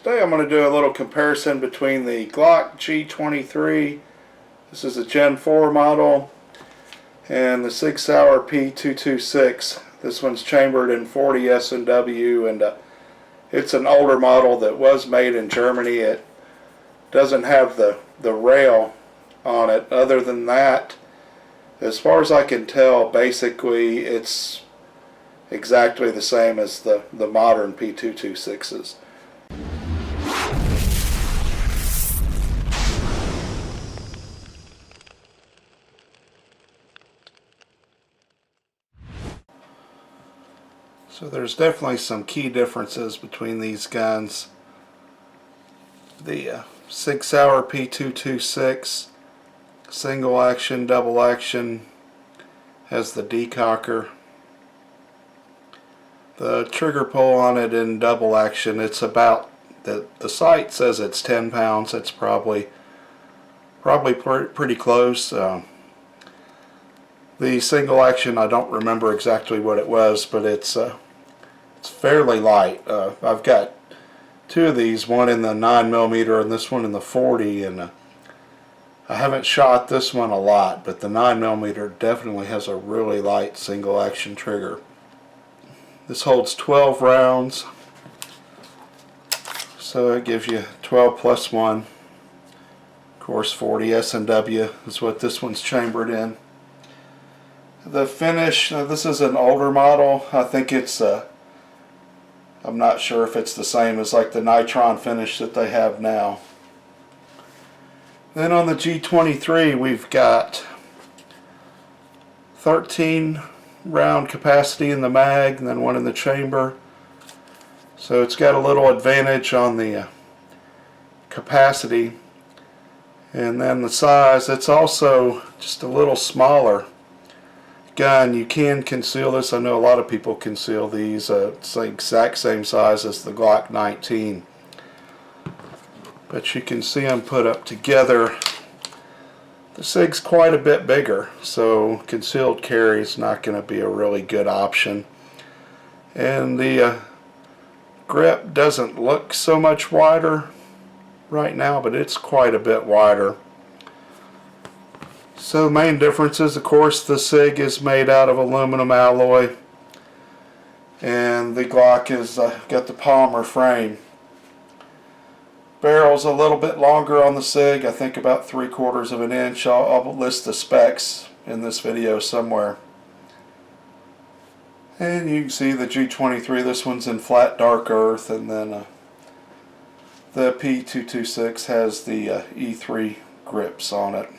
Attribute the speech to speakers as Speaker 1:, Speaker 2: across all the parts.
Speaker 1: Today I'm going to do a little comparison between the Glock G23, this is a Gen 4 model, and the Sig Sauer P226. This one's chambered in 40 S&W, and it's an older model that was made in Germany. It doesn't have the rail on it. Other than that, as far as I can tell, basically it's exactly the same as the modern P226s. So there's definitely some key differences between these guns. The Sig Sauer P226 single action, double action, has the decocker. The trigger pull on it in double action, it's about, the sight says it's 10 pounds. It's probably pretty close. The single action, I don't remember exactly what it was, but it's fairly light. I've got two of these, one in the 9mm and this one in the 40, and I haven't shot this one a lot, but the 9mm definitely has a really light single action trigger. This holds 12 rounds, so it gives you 12 plus 1. Of course, 40 S&W is what this one's chambered in. The finish, this is an older model. I think it's I'm not sure if it's the same as like the Nitron finish that they have now. Then on the G23 we've got 13 round capacity in the mag and then one in the chamber. So it's got a little advantage on the capacity. And then the size, it's also just a little smaller gun. You can conceal this. I know a lot of people conceal these. It's the exact same size as the Glock 19. But you can see them put up together. The Sig's quite a bit bigger, so concealed carry is not going to be a really good option. And the grip doesn't look so much wider right now, but it's quite a bit wider. So the main difference is, of course, the Sig is made out of aluminum alloy, and the Glock is got the polymer frame. Barrel's a little bit longer on the Sig, I think about 3/4 of an inch. I'll list the specs in this video somewhere. And you can see the G23, this one's in flat dark earth, and then the P226 has the E3 grips on it.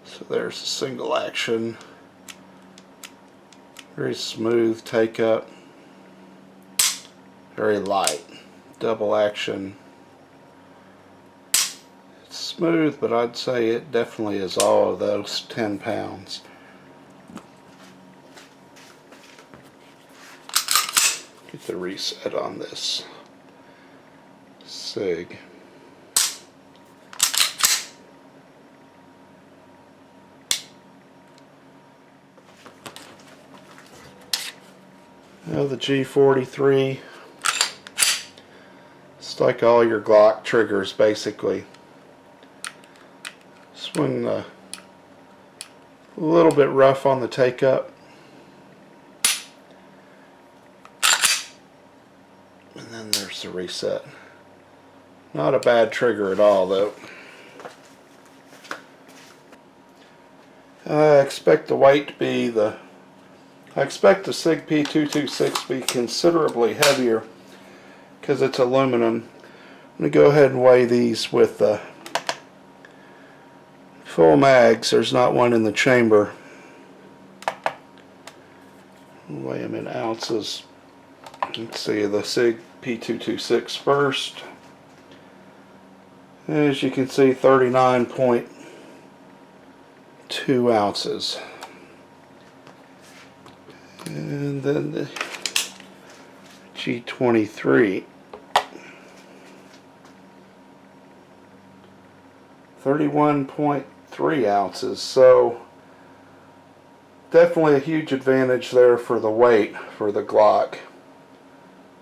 Speaker 1: So there's a single action, very smooth take up, very light. Double action, it's smooth, but I'd say it definitely is all of those 10 pounds. Get the reset on this Sig. Now the G43, it's like all your Glock triggers basically. This one a little bit rough on the take up. And then there's the reset. Not a bad trigger at all though. I expect the weight to be I expect the Sig P226 to be considerably heavier because it's aluminum. I'm going to go ahead and weigh these with full mags. There's not one in the chamber. Weigh them in ounces. Let's see the Sig P226 first. As you can see, 39.2 ounces. And then the G23, 31.3 ounces. So definitely a huge advantage there for the weight for the Glock.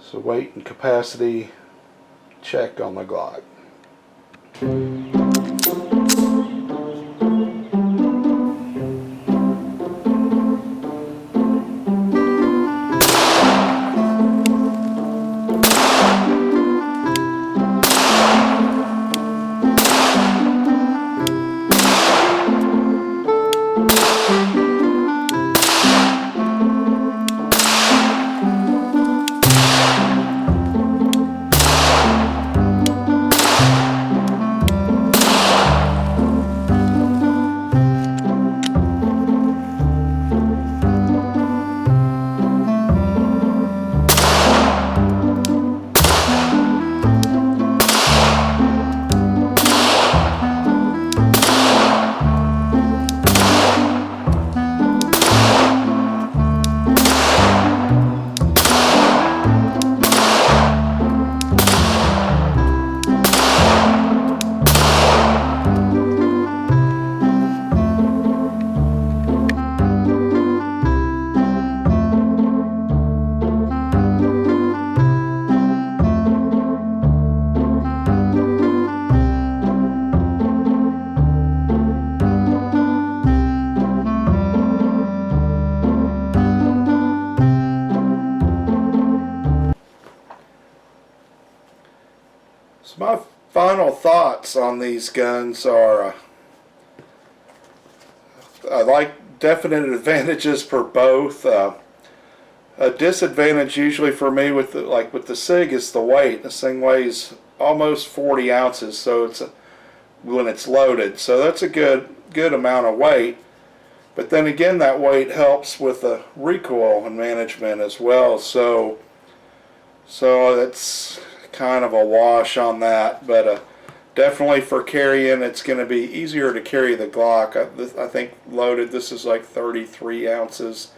Speaker 1: So weight and capacity check on the Glock. So my final thoughts on these guns are, I like definite advantages for both. A disadvantage usually for me with the SIG is the weight. This thing weighs almost 40 ounces, so when it's loaded, so that's a good amount of weight. But then again, that weight helps with the recoil and management as well. So it's kind of a wash on that, but definitely for carrying, it's going to be easier to carry the Glock. I think loaded, this is like 33 ounces,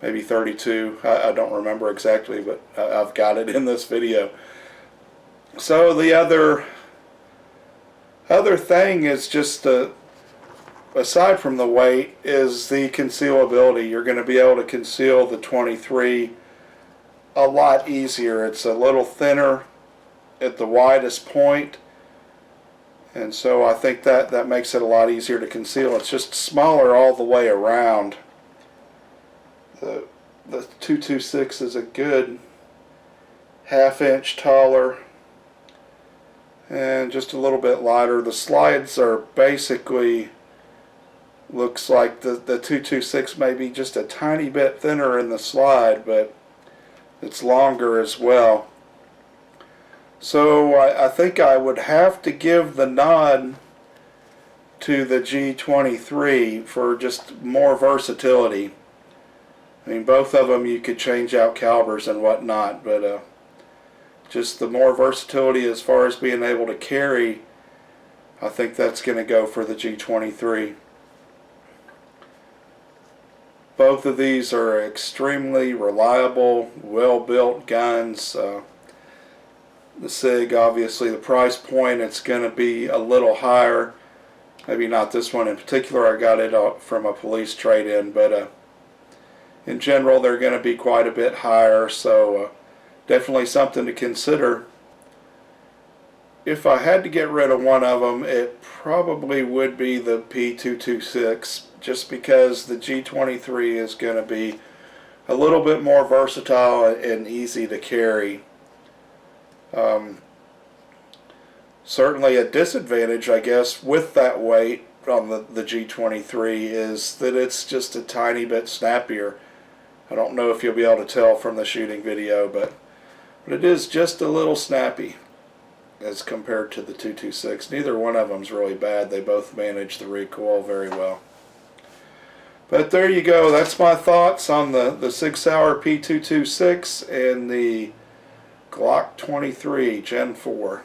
Speaker 1: maybe 32. I don't remember exactly, but I've got it in this video. So the other thing is just aside from the weight is the concealability. You're going to be able to conceal the 23 a lot easier. It's a little thinner at the widest point, and so I think that makes it a lot easier to conceal. It's just smaller all the way around. The 226 is a good half-inch taller and just a little bit lighter. The slides are basically, looks like the 226 may be just a tiny bit thinner in the slide, but it's longer as well. So I think I would have to give the nod to the G23 for just more versatility. I mean, both of them you could change out calibers and whatnot, but just the more versatility as far as being able to carry, I think that's going to go for the G23. Both of these are extremely reliable, well-built guns. The SIG, obviously, the price point, it's going to be a little higher. Maybe not this one in particular. I got it from a police trade-in, but in general, they're going to be quite a bit higher. So definitely something to consider. If I had to get rid of one of them, it probably would be the P226, just because the G23 is going to be a little bit more versatile and easy to carry. Certainly a disadvantage, I guess, with that weight on the G23 is that it's just a tiny bit snappier. I don't know if you'll be able to tell from the shooting video, but it is just a little snappy as compared to the 226. Neither one of them's really bad. They both manage the recoil very well. But there you go. That's my thoughts on the 6 Sauer P226 and the Glock 23 Gen 4.